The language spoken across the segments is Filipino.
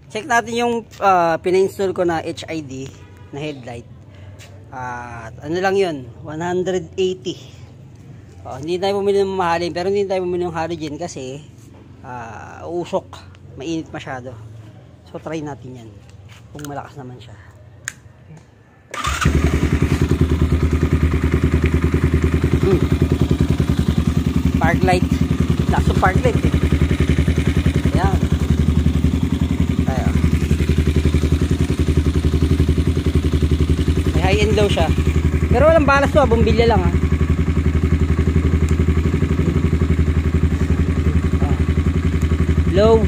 Check natin yung pina-install ko na HID na headlight. At ano lang yun, 180. Hindi tayo bumili ng mahalin, pero hindi tayo bumili ng halogen kasi usok, mainit masyado. So try natin yan kung malakas naman siya. Park light, lakas ng park light eh. Ayan. Ayan. May high and low siya, pero walang balas to, bumbilya lang low.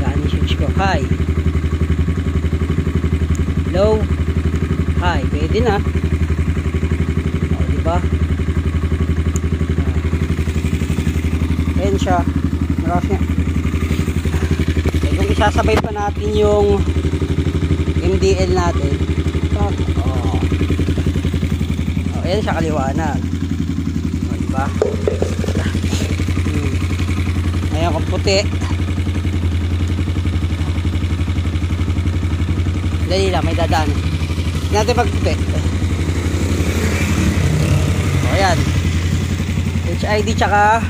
Gaan yung switch ko. High. Low. High. Pwede na. Diba? Ayan siya. Malakas niya. Kung isasabay pa natin yung MDL natin. Ayan siya, kaliwanag. Diba? Ayan kung puti. Dali lang, may dadaan. Hindi natin magputi. Ayan. HID tsaka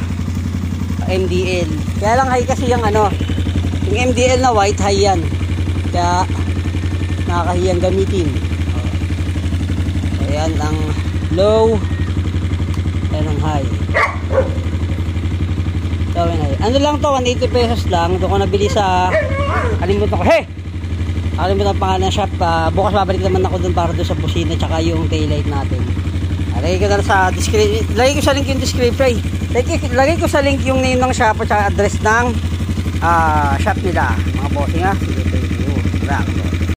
MDL. Kaya lang high kasi yung yung MDL na white, high yan. Kaya nakakahiyang gamitin. Ayan ang low. Ayan ang high. Ano lang to, 180 pesos lang. Doon ko nabili sa kalimutan ko. Kalimutan ang pangalan ng shop. Bukas babalik naman ako doon para doon sa busina tsaka yung taillight natin. Lagay ko na sa description. Lagay ko sa link yung description. Lagay ko sa link yung name ng shop at address ng shop nila. Mga bossing ha.